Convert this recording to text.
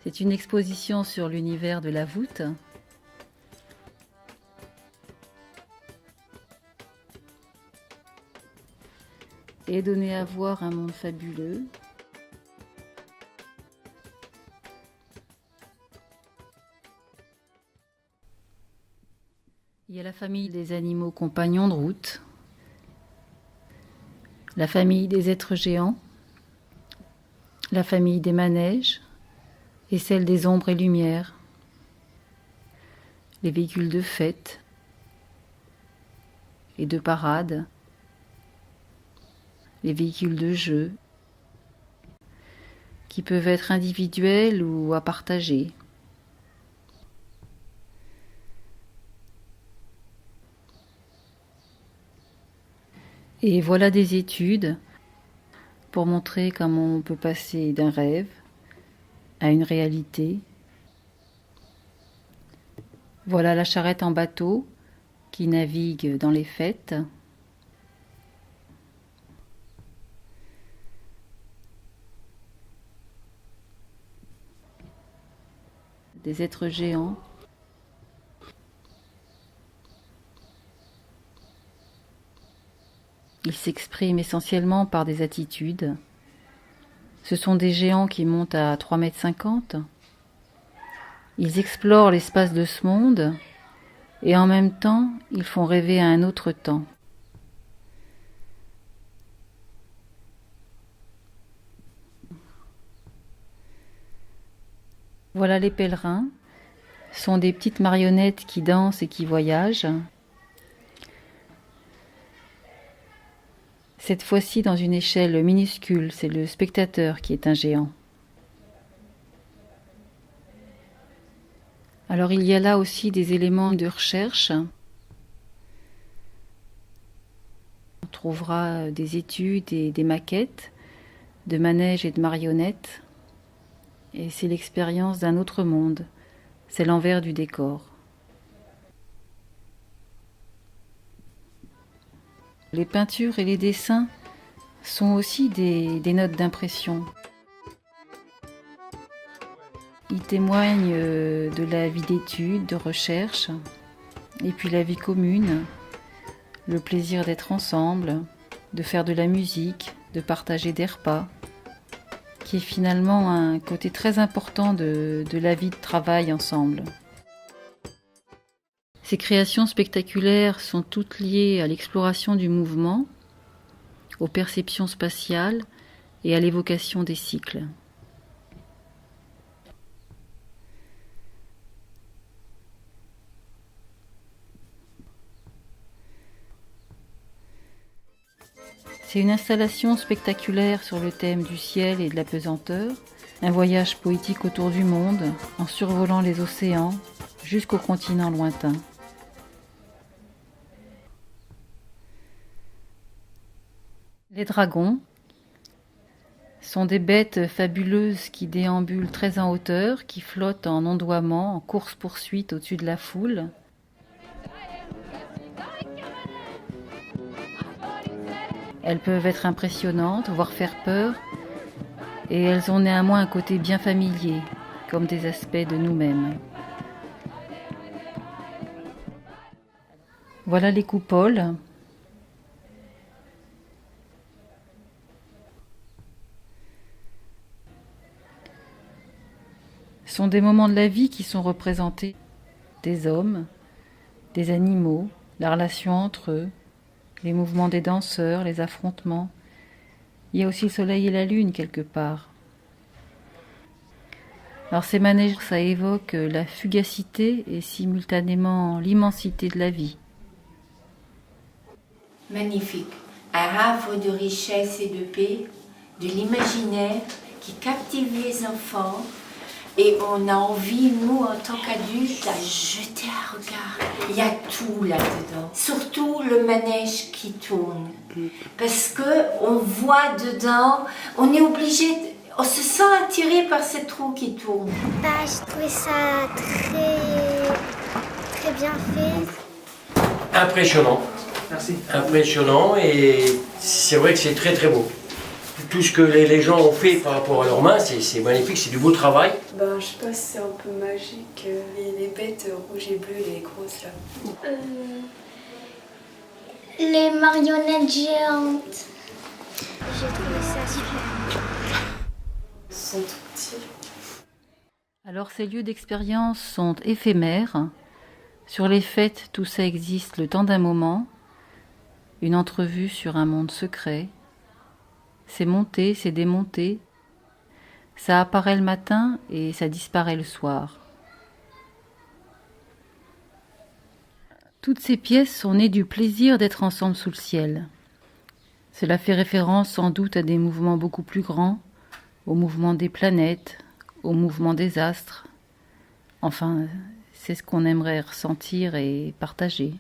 C'est une exposition sur l'univers de la voûte. Et donner à voir un monde fabuleux. Il y a la famille des animaux compagnons de route, la famille des êtres géants, la famille des manèges et celle des ombres et lumières, les véhicules de fête et de parade, les véhicules de jeu qui peuvent être individuels ou à partager. Et voilà des études pour montrer comment on peut passer d'un rêve à une réalité. Voilà la charrette en bateau qui navigue dans les fêtes. Des êtres géants. Ils s'expriment essentiellement par des attitudes. Ce sont des géants qui montent à 3,50 m. Ils explorent l'espace de ce monde et en même temps, ils font rêver à un autre temps. Voilà les pèlerins. Ce sont des petites marionnettes qui dansent et qui voyagent. Cette fois-ci dans une échelle minuscule, c'est le spectateur qui est un géant. Alors il y a là aussi des éléments de recherche. On trouvera des études et des maquettes de manèges et de marionnettes. Et c'est l'expérience d'un autre monde. C'est l'envers du décor. Les peintures et les dessins sont aussi des notes d'impression. Ils témoignent de la vie d'études, de recherche, et puis la vie commune, le plaisir d'être ensemble, de faire de la musique, de partager des repas, qui est finalement un côté très important de la vie de travail ensemble. Ces créations spectaculaires sont toutes liées à l'exploration du mouvement, aux perceptions spatiales et à l'évocation des cycles. C'est une installation spectaculaire sur le thème du ciel et de la pesanteur, un voyage poétique autour du monde en survolant les océans jusqu'aux continents lointains. Les dragons sont des bêtes fabuleuses qui déambulent très en hauteur, qui flottent en ondoiement, en course-poursuite au-dessus de la foule. Elles peuvent être impressionnantes, voire faire peur, et elles ont néanmoins un côté bien familier, comme des aspects de nous-mêmes. Voilà les coupoles. Ce sont des moments de la vie qui sont représentés, des hommes, des animaux, la relation entre eux, les mouvements des danseurs, les affrontements. Il y a aussi le soleil et la lune quelque part. Alors ces manèges, ça évoque la fugacité et simultanément l'immensité de la vie. Magnifique, un havre de richesse et de paix, de l'imaginaire qui captive les enfants. Et on a envie, nous, en tant qu'adultes, à jeter un regard. Il y a tout là-dedans. Surtout le manège qui tourne. Parce qu'on voit dedans, on est obligé, on se sent attiré par cette roue qui tourne. Je trouvais ça très bien fait. Impressionnant. Merci. Impressionnant et c'est vrai que c'est très très beau. tout ce que les gens ont fait par rapport à leurs mains, c'est magnifique, c'est du beau travail. Ben, je sais pas si c'est un peu magique. Les bêtes rouges et bleues, les grosses là. Les marionnettes géantes. J'ai trouvé ça super. Ils sont tout petits. Alors ces lieux d'expérience sont éphémères. Sur les fêtes, tout ça existe le temps d'un moment. Une entrevue sur un monde secret. C'est monté, c'est démonté. Ça apparaît le matin et ça disparaît le soir. Toutes ces pièces sont nées du plaisir d'être ensemble sous le ciel. Cela fait référence sans doute à des mouvements beaucoup plus grands, au mouvement des planètes, au mouvement des astres. Enfin, c'est ce qu'on aimerait ressentir et partager.